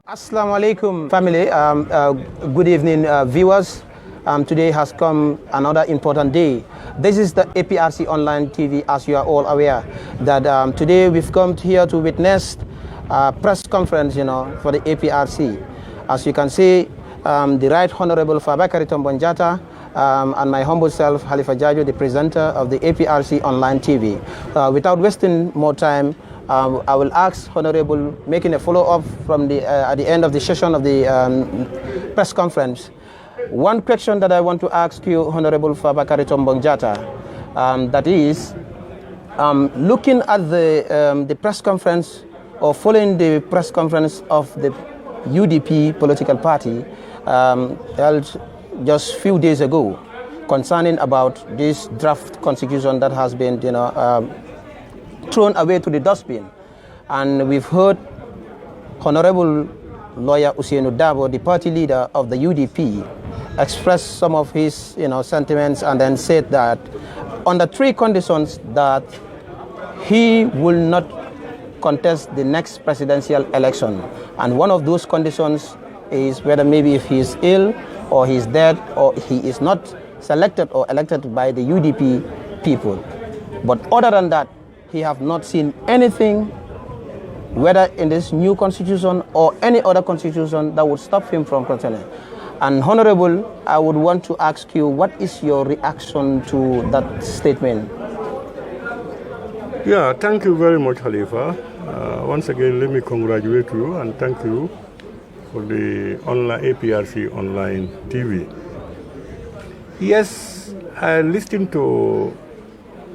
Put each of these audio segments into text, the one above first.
Assalamu alaikum, family. Good evening, viewers. Today has come another important day. This is the APRC Online TV, as you are all aware, that today we've come here to witness a press conference, for the APRC. As you can see, the Right Honorable Flash-Back APRC and my humble self, Halifa Jajo, the presenter of the APRC Online TV. Without wasting more time, I will ask Honorable, making a follow-up from at the end of the session of the press conference. One question that I want to ask you, Honorable Flash-Back APRC, that is, looking at the press conference or following the press conference of the UDP political party held just a few days ago concerning about this draft constitution that has been, thrown away to the dustbin. And we've heard Honorable Lawyer Usainu Dabo, the party leader of the UDP, express some of his sentiments, and then said that under three conditions that he will not contest the next presidential election. And one of those conditions is whether maybe if he is ill or he's dead or he is not selected or elected by the UDP people. But other than that, he have not seen anything, whether in this new constitution or any other constitution, that would stop him from contending. And Honorable, I would want to ask you, what is your reaction to that statement? Yeah, thank you very much, Khalifa. Once again, let me congratulate you and thank you for the online APRC Online TV. Yes, I listened to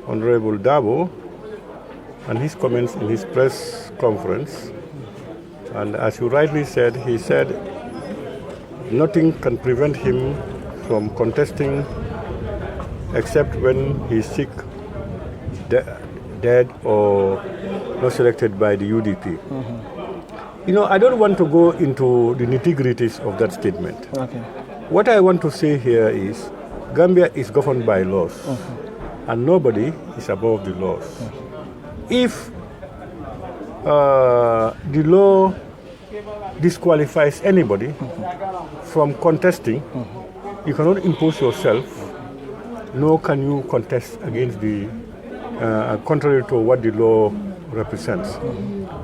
Honorable Dabo and his comments in his press conference. And as you rightly said, he said nothing can prevent him from contesting except when he's sick, dead, or not selected by the UDP. I don't want to go into the nitty-gritties of that statement. Okay. What I want to say here is Gambia is governed by laws, and nobody is above the laws. If the law disqualifies anybody from contesting, you cannot impose yourself, nor can you contest against the contrary to what the law represents.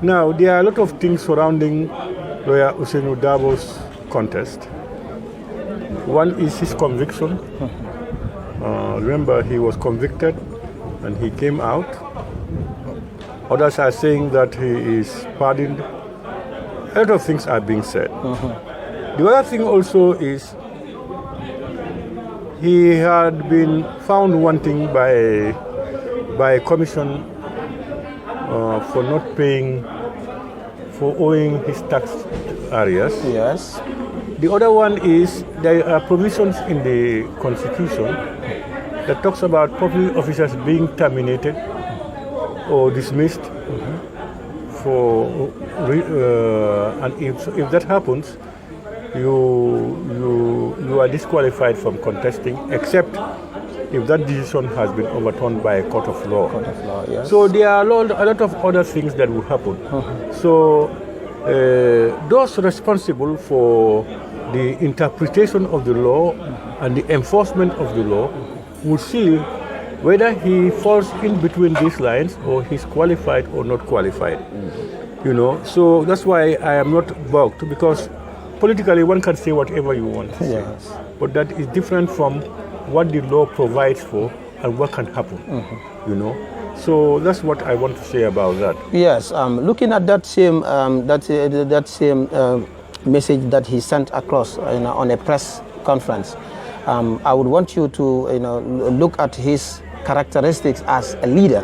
Now, there are a lot of things surrounding Lawyer Usainu Dabo's contest. One is his conviction. Remember, he was convicted and he came out. Others are saying that he is pardoned. A lot of things are being said. The other thing also is he had been found wanting by a commission for not paying, for owing his tax areas. Yes. The other one is there are provisions in the Constitution that talks about public officers being terminated or dismissed and if that happens, you are disqualified from contesting, except if that decision has been overturned by a court of law. Yes. So there are a lot of other things that will happen. So those responsible for the interpretation of the law and the enforcement of the law will see whether he falls in between these lines or he's qualified or not qualified. So that's why I am not bugged, because politically one can say whatever you want to say. Yes. But that is different from what the law provides for and what can happen. So that's what I want to say about that. Yes, looking at that same message that he sent across on a press conference, I would want you to look at his characteristics as a leader,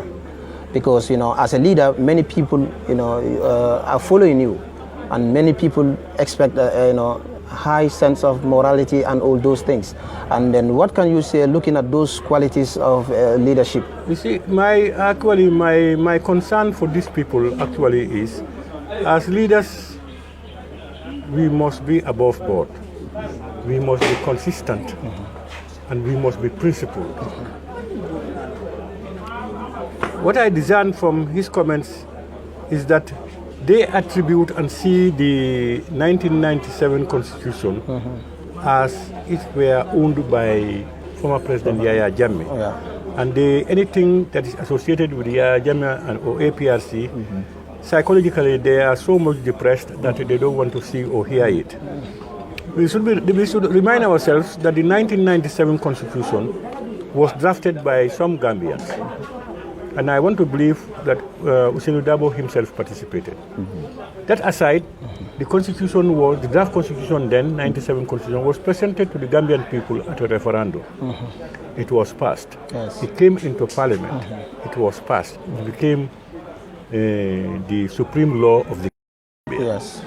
because as a leader, many people are following you, and many people expect high sense of morality and all those things. And then what can you say looking at those qualities of leadership? You see, my concern for these people actually is, as leaders, we must be above board. We must be consistent, and we must be principled. What I discern from his comments is that they attribute and see the 1997 Constitution as it were owned by former President Yahya Jammeh. And anything that is associated with Yahya Jammeh or APRC, psychologically they are so much depressed that they don't want to see or hear it. We should remind ourselves that the 1997 Constitution was drafted by some Gambians. And I want to believe that Ousainou Darboe himself participated. That aside, the draft constitution then, 97 Constitution, was presented to the Gambian people at a referendum. It was passed. Yes. It came into parliament. It was passed. It became the supreme law of the Gambia. Yes.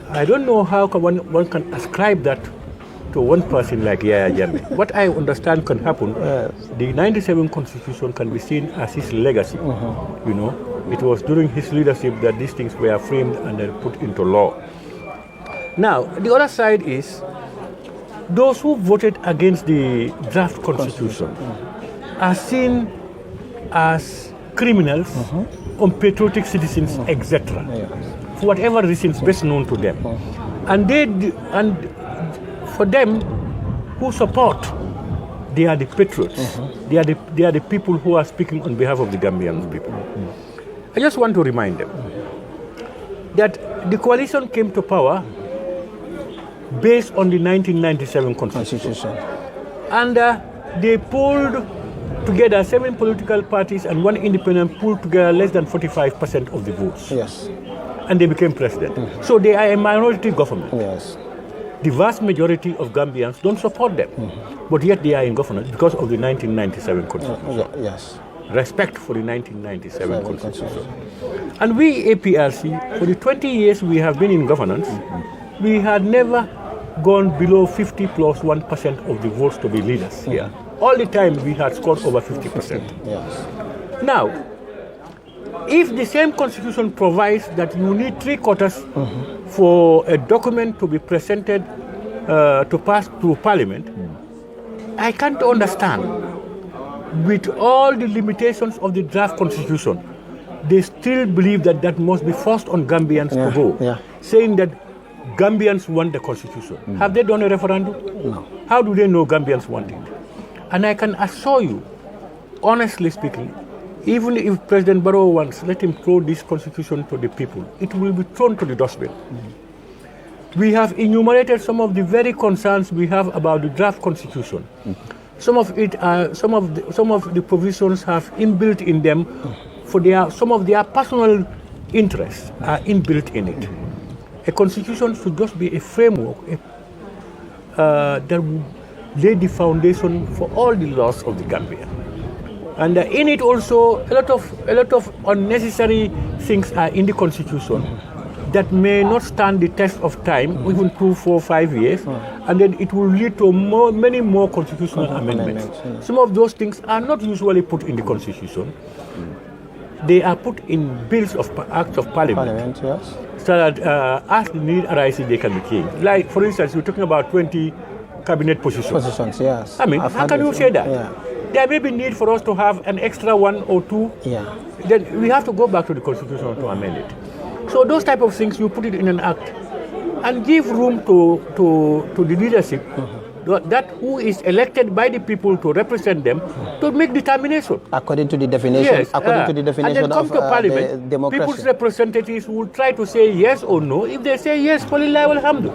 I don't know how one can ascribe that to one person like Yahya Jammeh. What I understand can happen, the 97 Constitution can be seen as his legacy. You know, it was during his leadership that these things were framed and then put into law. Now, the other side is those who voted against the draft Constitution are seen as criminals, unpatriotic citizens, etc. For whatever reasons best known to them. For them who support, they are the patriots. They are the people who are speaking on behalf of the Gambian people. I just want to remind them that the coalition came to power based on the 1997 Constitution. And they pulled together 7 political parties and 1 independent, pulled together less than 45% of the votes. Yes. And they became president. So they are a minority government. Yes. The vast majority of Gambians don't support them, but yet they are in governance because of the 1997 Constitution. Yes. Respect for the 1997 Constitution. And we, APRC, for the 20 years we have been in governance, we had never gone below 50 plus 1% of the votes to be leaders here. All the time we had scored over 50%. Yes. Now, if the same Constitution provides that you need 3/4 for a document to be presented to pass through Parliament, I can't understand, with all the limitations of the draft Constitution, they still believe that that must be forced on Gambians to go, saying that Gambians want the Constitution. Have they done a referendum? No. How do they know Gambians want it? And I can assure you, honestly speaking, even if President Barrow wants, let him throw this Constitution to the people, it will be thrown to the dustbin. We have enumerated some of the very concerns we have about the draft Constitution. Some of the provisions have inbuilt in them some of their personal interests are inbuilt in it. A constitution should just be a framework that will lay the foundation for all the laws of the Gambia. And in it also, a lot of unnecessary things are in the constitution that may not stand the test of time, even 2, 4, 5 years, and then it will lead to many more constitutional amendments. Some of those things are not usually put in the constitution. They are put in bills of acts of parliament, Yes. so that as the need arises, they can be changed. Like, for instance, we're talking about 20 cabinet positions. Yes. I mean, how can you say that? Yeah. There may be need for us to have an extra 1 or 2. Yeah. Then we have to go back to the constitution to amend it. So those type of things, you put it in an act and give room to the leadership, that who is elected by the people to represent them, to make determination. According to the definition, according to the definition and then come of to parliament, the democracy. People's representatives will try to say yes or no. If they say yes, Walillahi walhamdu.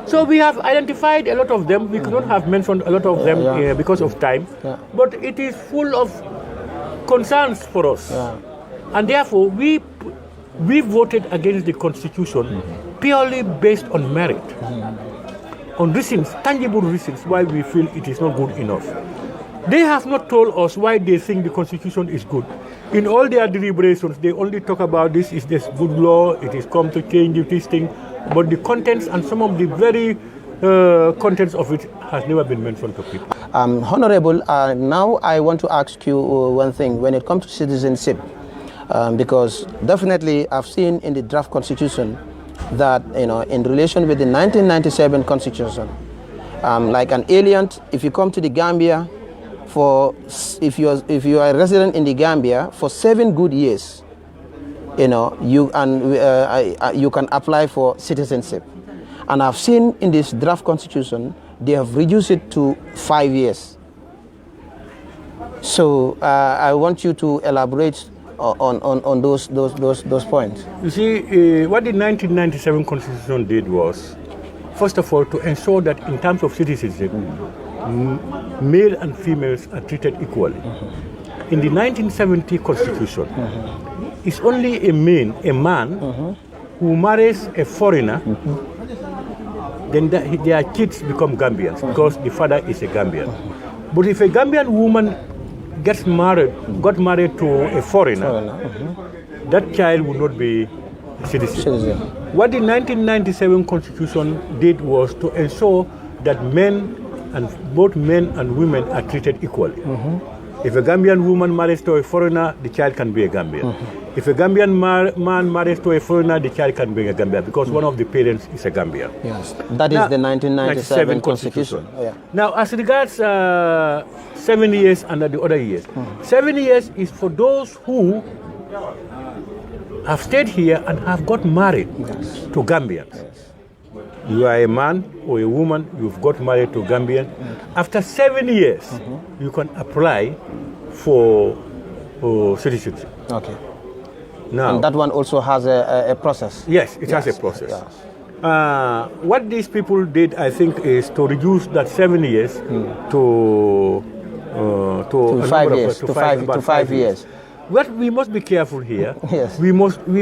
So we have identified a lot of them. We could not have mentioned a lot of them because of time, but it is full of concerns for us. And therefore, we voted against the constitution purely based on merit, on reasons, tangible reasons why we feel it is not good enough. They have not told us why they think the constitution is good. In all their deliberations, they only talk about this is this good law, it is come to change this thing, but the contents and some of the very contents of it has never been mentioned to people. Honorable, now I want to ask you one thing when it comes to citizenship, because definitely I've seen in the draft constitution that, you know, in relation with the 1997 constitution, like an alien, if you come to the Gambia, if you are a resident in the Gambia for 7 good years, you can apply for citizenship. And I've seen in this draft constitution, they have reduced it to 5 years. So I want you to elaborate on those points. You see, what the 1997 constitution did was, first of all, to ensure that in terms of citizenship, male and females are treated equally. In the 1970 constitution, it's only a man who marries a foreigner, then their kids become Gambians because the father is a Gambian. But if a Gambian woman got married to a foreigner, that child would not be a citizen. What the 1997 constitution did was to ensure that both men and women are treated equally. If a Gambian woman marries to a foreigner, the child can be a Gambian. If a Gambian man marries to a foreigner, the child can be a Gambian because one of the parents is a Gambian. Yes, that is the 1997 constitution. Yeah. Now, as regards 7 years and the other years, 7 years is for those who have stayed here and have got married to Gambians. You are a man or a woman, you've got married to Gambian. After 7 years, you can apply for citizenship. Okay. Now, and that one also has a process. Yes, it has a process. Yes. What these people did, I think, is to reduce that 7 years to 5 years. To 5 years. But we must be careful here. Yes. We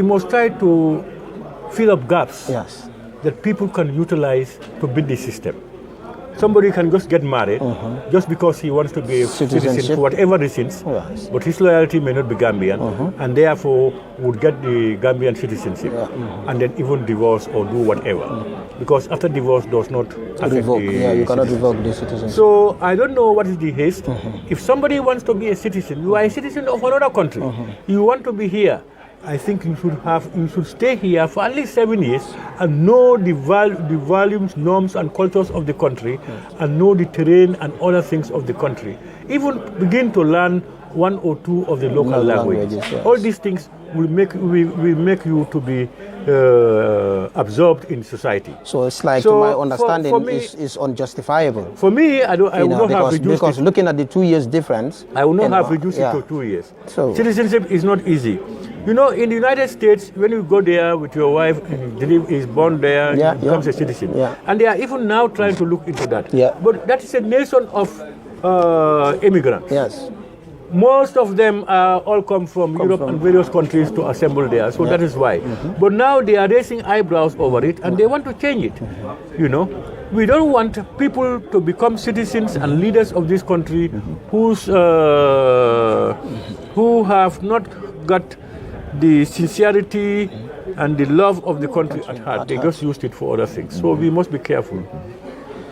must try to fill up gaps. Yes. That people can utilize to build the system. Somebody can just get married just because he wants to be a citizen for whatever reasons, but his loyalty may not be Gambian, and therefore would get the Gambian citizenship, and then even divorce or do whatever, because after divorce does not affect you cannot revoke the citizenship. So I don't know what is the haste. If somebody wants to be a citizen, you are a citizen of another country, you want to be here, I think you should stay here for at least 7 years and know the values, norms, and cultures of the country, and know the terrain and other things of the country. Even begin to learn 1 or 2 of the local languages. Yes. All these things will make you to be absorbed in society. So it's like, to my understanding, for me, is unjustifiable. For me, I will not have reduced it. Because looking at the 2 years difference, I will not have reduced it to 2 years. So citizenship is not easy. You know, in the United States, when you go there with your wife, is born there, becomes a citizen. And they are even now trying to look into that. But that is a nation of immigrants. Yes. Most of them all come from Europe and various countries to assemble there. So that is why. But now they are raising eyebrows over it and they want to change it. You know, we don't want people to become citizens and leaders of this country who have not got the sincerity and the love of the country at heart. They just used it for other things. So we must be careful.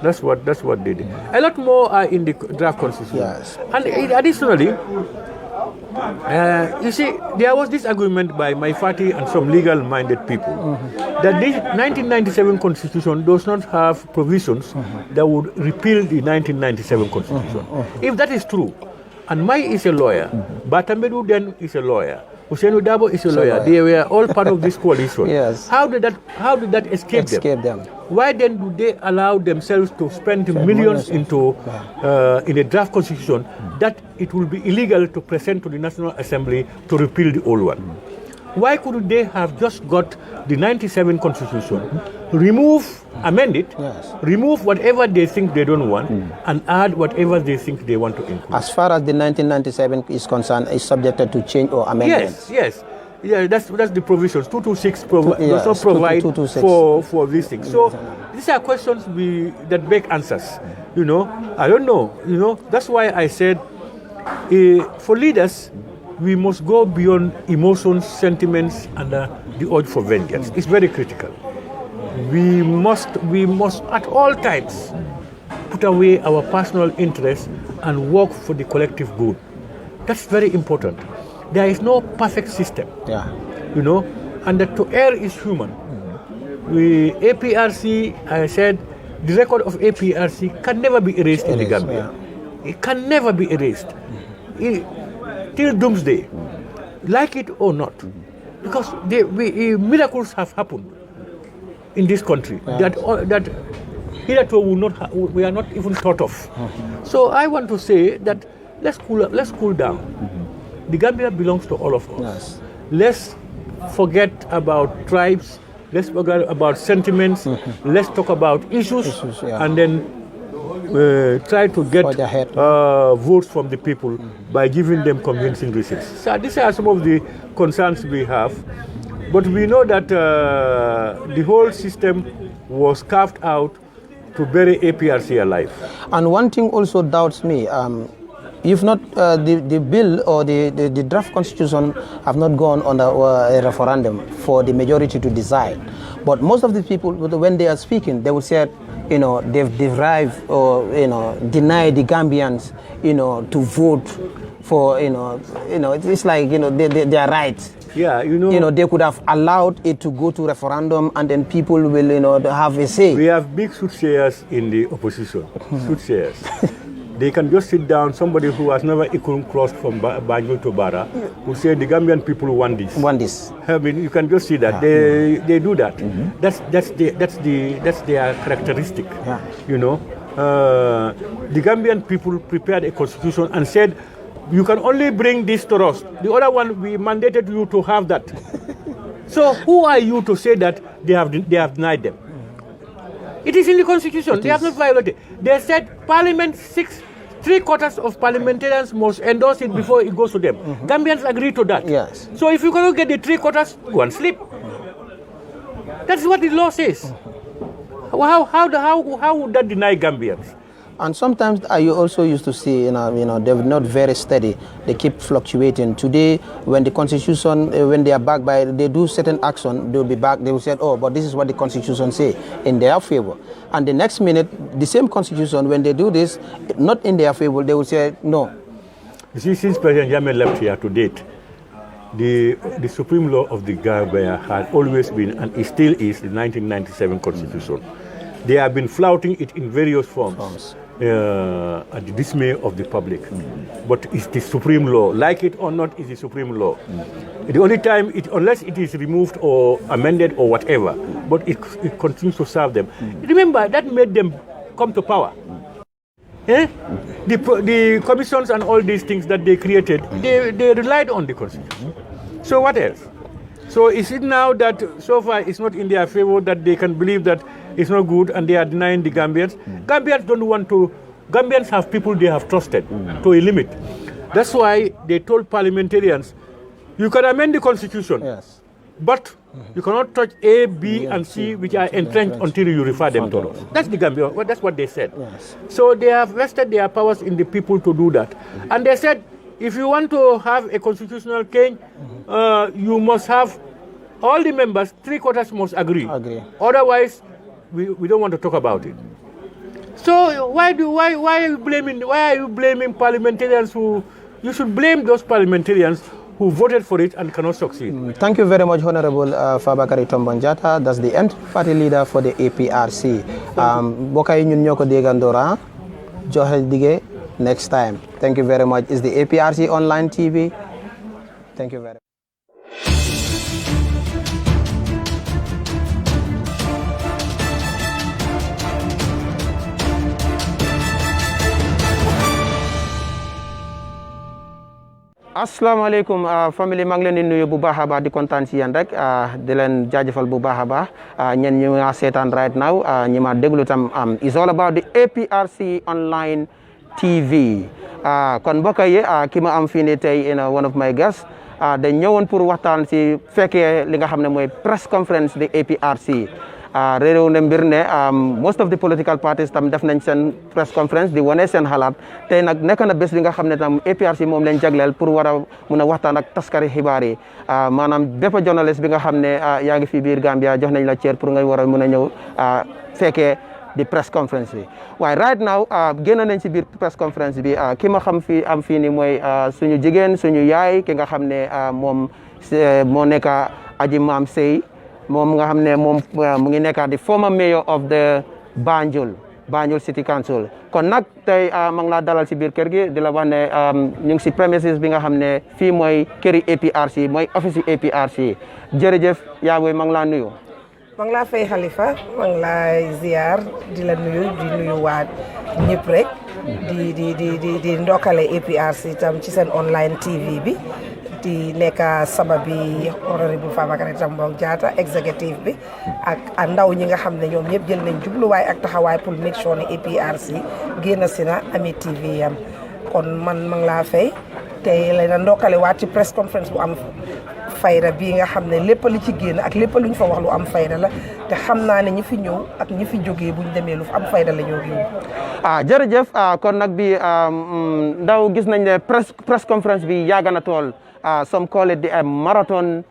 That's what they did. A lot more are in the draft constitution. Yes. And additionally, you see, there was this argument by my party and some legal-minded people that this 1997 constitution does not have provisions that would repeal the 1997 constitution. If that is true, and Mai is a lawyer, Batambedu then is a lawyer, Usainu Dabo is a lawyer. They were all part of this coalition. Yes. How did that escape them? Why then do they allow themselves to spend millions into in a draft constitution that it will be illegal to present to the National Assembly to repeal the old one? Why couldn't they have just got the 97 constitution, amend it, remove whatever they think they don't want, and add whatever they think they want to include? As far as the 1997 is concerned, is subjected to change or amendments? Yes. Yeah, that's the provisions. 226 does not provide for these things. So these are questions that beg answers. You know, I don't know. You know, that's why I said for leaders, we must go beyond emotions, sentiments, and the urge for vengeance. It's very critical. We must at all times put away our personal interests and work for the collective good. That's very important. There is no perfect system. You know, and that to err is human. APRC, I said, the record of APRC can never be erased in the Gambia. It can never be erased. Till doomsday, like it or not, because miracles have happened in this country that hitherto we are not even thought of. So I want to say that let's cool down. The Gambia belongs to all of us. Yes. Let's forget about tribes. Let's forget about sentiments. Let's talk about issues and then try to get votes from the people by giving them convincing reasons. So these are some of the concerns we have. But we know that the whole system was carved out to bury APRC alive. And one thing also doubts me. If not, the bill or the draft constitution have not gone on a referendum for the majority to decide. But most of the people, when they are speaking, they will say, they've derived or, deny the Gambians, to vote for, it's like, they are right. Yeah, they could have allowed it to go to referendum and then people will, have a say. We have big soothsayers in the opposition, soothsayers. They can just sit down, somebody who has never even crossed from Banjul to Bara, who say the Gambian people want this. Want this. I mean, you can just see that. They do that. That's their characteristic. Yeah. The Gambian people prepared a constitution and said, you can only bring this to us. The other one, we mandated you to have that. So who are you to say that they have denied them? It is in the constitution. They have not violated. They said Parliament 3/4 of parliamentarians must endorse it before it goes to them. Gambians agree to that. Yes. So if you cannot get the 3/4, go and sleep. That's what the law says. How would that deny Gambians? And sometimes you also used to see, they're not very steady. They keep fluctuating. Today, when the constitution, when they are backed by, they do certain action, they'll be back. They will say, oh, but this is what the constitution say in their favor. And the next minute, the same constitution, when they do this, not in their favor, they will say no. You see, since President Jammeh left here to date, the supreme law of the Gambia had always been, and it still is, the 1997 constitution. They have been flouting it in various forms. At the dismay of the public. But it's the supreme law. Like it or not, it's the supreme law. The only time, unless it is removed or amended or whatever, but it continues to serve them. Remember, that made them come to power. The commissions and all these things that they created, they relied on the constitution. So what else? So is it now that so far it's not in their favor that they can believe that it's not good and they are denying the Gambians? Gambians don't want to. Gambians have people they have trusted to a limit. That's why they told parliamentarians, you can amend the constitution, but you cannot touch A, B, and C, which are entrenched until you refer them to us. That's the Gambia. Well, that's what they said. So they have vested their powers in the people to do that. And they said, if you want to have a constitutional change, you must have all the members, 3/4 must agree. Otherwise, we don't want to talk about it. So why are you blaming parliamentarians who? You should blame those parliamentarians who voted for it and cannot succeed. Thank you very much, Honorable Fabakary Tombong Jatta. That's the end party leader for the APRC. Bokay ñun ñoko dégandora joxel dige next time. Thank you very much. It's the APRC Online TV. Thank you very much. asalaamaaleykum famille maa ngi leen di nuyu bu baax a baax di kontaan ci yéen rek di leen jaajëfal bu baax a baax ñen ñu nga seetaan right now ñi ma déglu tam is all about the APRC Online TV kon mbokk yi ki ma am fii nii tey one of my guests dañ ñëwoon pour waxtaan ci fekkee li nga xam ne mooy press conference de APRC réew ne mbir ne most of the political parties tam def nañ seen press conference di wane seen xalaat tey nag nekk na bés bi nga xam ne tam APRC moom leen jagleel pour war a mun a waxtaan ak taskari xibaar yi maanaam bépp journaliste bi nga xam ne yaa ngi fi biir Gambia jox nañ la cër pour nga war a mun a ñëw fekkee di press conference bi waaye right now génn nañ ci biir press conference bi ki ma xam fii am fii ni mooy suñu jigéen suñu yaay ki nga xam ne moom moo nekk Aji Maam Sey moom nga xam ne moom mu ngi nekkaat di former mayor of the Banjul Banjul City Council kon nag tey ma ngi laa dalal si biir kër gi di la wax ne ñu ngi si premises bi nga xam ne fii mooy këri APRC mooy office APRC jërëjëf yaa booy ma ngi laa nuyu. ma ngi laa fay Halifa ma ngi laa ziar di la nuyu waat ñëpp rek di ndokkale APRC itam ci seen online TV bi di nekk sababi honorable Fabakary Tombong Jatta executive bi ak ndaw ñi nga xam ne ñoom ñëpp jël nañ jubluwaay ak taxawaay pour make sure ne APRC génn si na ami TV yam kon man ma ngi laa fay te la ndokkale waat ci press conference bu am fayda bii nga xam ne lépp li ci génn ak lépp luñ fa wax lu am fayda la te xam naa ne ñi fi ñëw ak ñi fi jógee buñ demee lu am fayda la ñoo ñëw. jërëjëf kon nag bi ndaw gis nañ ne press conference bi yàgg na tool some call it the marathon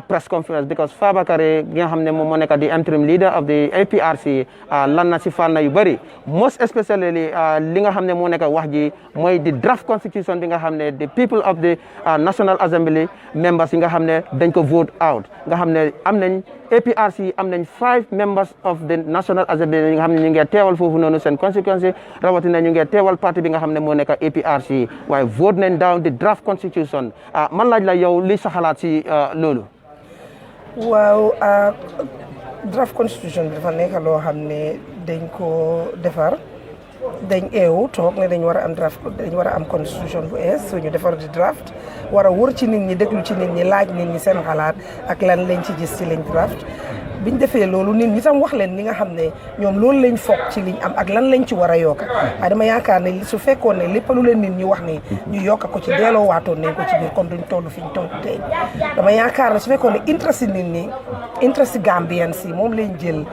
press conference because Fabakary nga xam ne moom moo nekk di interim leader of the APRC lan na si fànn yu bëri most especially li nga xam ne moo nekk wax ji mooy di draft constitution bi nga xam ne the people of the National Assembly members yi nga xam ne dañ ko vote out nga xam ne am nañ APRC am nañ 5 members of the National Assembly yi nga xam ne ñu ngi teewal foofu noonu seen constituency rawatina ñu ngi teewal parti bi nga xam ne moo nekk APRC waaye vote nañ down the draft constitution man laaj la yow li sa xalaat si loolu. waaw draft constitution bi dafa nekk loo xam ne dañ ko defar dañ eewu toog ne dañ war a am draft dañ war a am constitution bu ees so ñu defar di draft war a wër ci nit ñi déglu ci nit ñi laaj nit ñi seen xalaat ak lan lañ ci gis ci lañ draft biñ defee loolu nit ñi tam wax leen li nga xam ne ñoom loolu lañ foog ci liñ am ak lan lañ ci war a yokk waaye dama yaakaar ne su fekkoon ne lépp lu leen nit ñi wax ne ñu yokk ko ci delloo waatoon nañ ko ci biir kon duñ toll fi ñu toll tey dama yaakaar ne su fekkoon ne interest nit ñi interest Gambian si moom lañ jël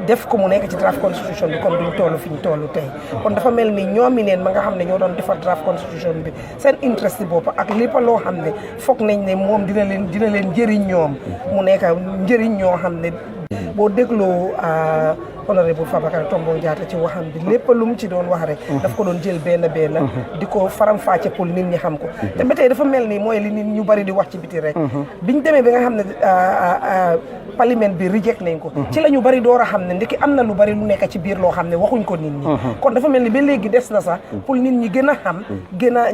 def ko mu nekk ci draft constitution bi kon duñ toll fi ñu toll tey kon dafa mel ni ñoomi neen ma nga xam ne ñoo doon defar draft constitution bi seen interest bopp ak lépp loo xam ne foog nañ ne moom dina leen njëriñ ñoom mu nekk njëriñ ñoo xam ne boo dégloo honorable Fabakary Tombong Jatta ci waxam bi lépp lu mu ci doon wax rek daf ko doon jël benn di ko faram-fàcce pour nit ñi xam ko te ba tey dafa mel ni mooy li nit ñu bari di wax ci biti rek biñ demee bi nga xam ne parlement bi reject nañ ko ci la ñu bari door a xam ne ndiki am na lu bari lu nekk ci biir loo xam ne waxuñ ko nit ñi kon dafa mel ni ba léegi des na sax pour nit ñi gën a xam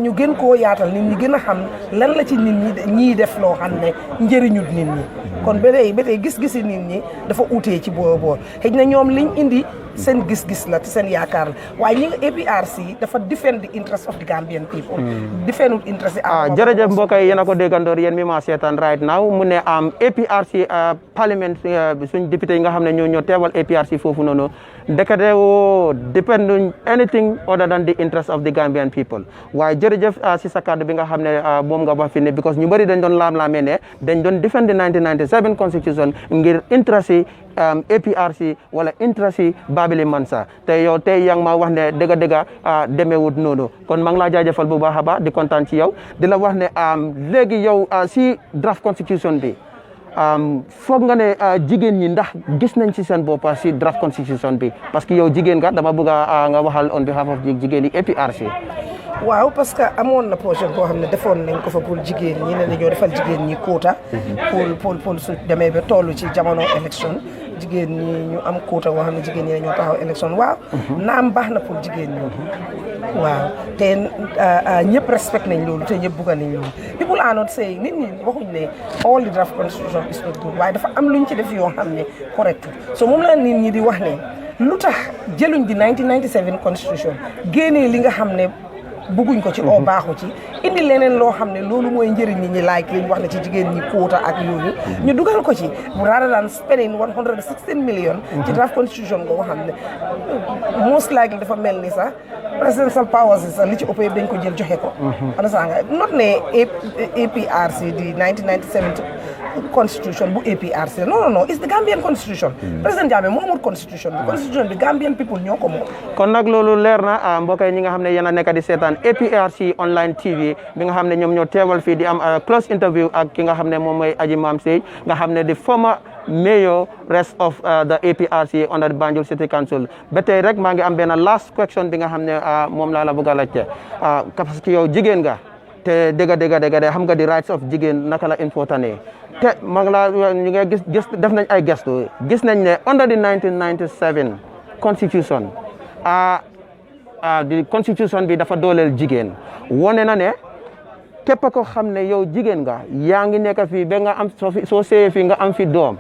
ñu gën koo yaatal nit ñi gën a xam lan la ci nit ñi def loo xam ne njëriñut nit ñi kon ba tey gis-gisi nit ñi dafa utee ci boor xëy na ñoom liñ indi seen gis-gis la te seen yaakaar la waaye ñi nga APRC dafa defend the interest of the Gambian people defendul interest jërëjëf mbokk yi yéen a ko déggandoor yéen mi ma seetaan right now mu ne am APRC parliament suñ député yi nga xam ne ñoo teewal APRC foofu noonu ndekete woo depend anything other than the interest of the Gambian people waaye jërëjëf si sa kàddu bi nga xam ne moom nga wax fi ne because ñu bëri dañ doon laam-laamee ne dañ doon defend the 1997 constitution ngir interest yi APRC wala interest yi Babili Mansa te yow tey yaa ngi ma wax ne dëgg-dëgg demeewut noonu kon maa ngi laa jaajëfal bu baax a baax di kontaan ci yow di la wax ne léegi yow si draft constitution bi foog nga ne jigéen ñi ndax gis nañ ci seen bopp si draft constitution bi parce que yow jigéen nga dama bëgg nga waxal on behalf of jigéen yi APRC. waaw parce que amoon na projet boo xam ne defoon nañ ko fa pour jigéen ñi ne dañoo defal jigéen ñi quota pour su demee ba toll ci jamono élection jigéen ñi ñu am quota boo xam ne jigéen ñi dañoo taxaw élection waaw naam baax na pour jigéen ñi waaw te ñëpp respect nañ loolu te ñëpp bugga nañ loolu people are not saying nit ñi waxuñ ne all the draft constitution is not good waaye dafa am luñ ci def yoo xam ne correct so moom la nit ñi di wax ne lu tax jëluñ di 1997 constitution génnee li nga xam ne bugguñ ko ci oo baaxu ci indi leneen loo xam ne loolu mooy njëriñ nit ñi like liñ wax ne ci jigéen ñi quota ak yooyu ñu dugal ko ci rather than spending 116 million ci draft constitution boo xam ne most likely dafa mel ni sax presidential powers yi sax li ci ëpp yëpp dañ ko jël joxe ko understand nga not ne APRC di 1997 constitution bu APRC non it's the Gambian constitution président Jammeh moo amul constitution bi Gambian people ñoo ko moom kon nag loolu leer na mbokk yi ñi nga xam ne yéen a nekk di seetaan APRC online TV bi nga xam ne ñoom ñoo teewal fii di am close interview ak ki nga xam ne moom mooy Aji Mam Sey nga xam ne di former mayor rest of the APRC under the Banjul City Council ba tey rek maa ngi am benn last question bi nga xam ne moom laa la bëgg a laajte parce que yow jigéen nga te dëgg xam nga di rights of jigéen naka la important te maa ngi laa ñu ngi gis def nañ ay gestu gis nañ ne under the 1997 constitution di constitution bi dafa dooleel jigéen wone na ne képp ko xam ne yow jigéen nga yaa ngi nekk fii ba nga am soo seeyee fii nga am fi doom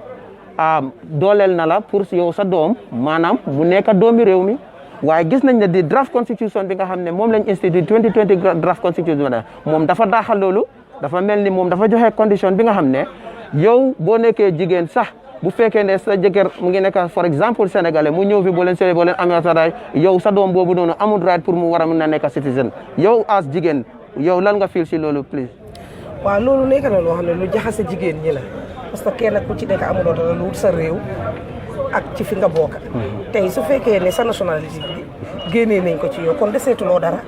dooleel na la pour yow sa doom maanaam mu nekk doomi réew mi waaye gis nañ ne di draft constitution bi nga xam ne moom lañ institute 2020 draft constitution moom dafa daaxal loolu dafa mel ni moom dafa joxe condition bi nga xam ne yow boo nekkee jigéen sax bu fekkee ne sa jëkkër mu ngi nekk for exemple sénégalais mu ñëw fi boo leen sëy boo leen amee sa yow sa doom boobu noonu amul right pour mu war a mën a nekk citizen yow as jigéen yow lan nga feel si loolu please. waaw loolu nekk na loo xam ne lu jaxase jigéen ñi la parce que kenn ku ci nekk amuloo dara lu wut sa réew ak ci fi nga bokk. tey su fekkee ne sa nationalité bi génnee nañ ko ci yow kon deseetuloo dara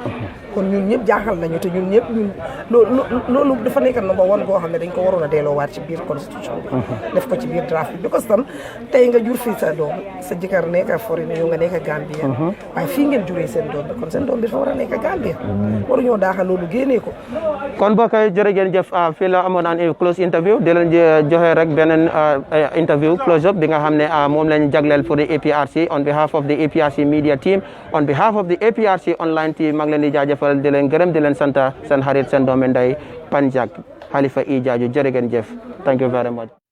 kon ñun ñëpp jaaxal nañu te ñun ñëpp ñun loolu dafa nekk number one goo xam ne dañ ko waroon a delloowaat ci biir constitution bi def ko ci biir draft bi because tam tey nga jur fii sa doom sa jëkkër nekk foreign yow nga nekk Gambia waaye fii ngeen juree seen doom bi kon seen doom bi dafa war a nekk Gambia waruñoo daaxal loolu génnee ko kon boo koy jërë ngeen jëf fii la amoon naan close interview di leen joxe rek beneen interview close up bi nga xam ne moom lañ jagleel pour the APRC on behalf of the APRC media team on behalf of the APRC online team mag leen di jaajëfal di leen gërëm di leen sant seen xarit seen doomu ndey Panjak Halifa i jaaju jërë ngeen jëf thank you very much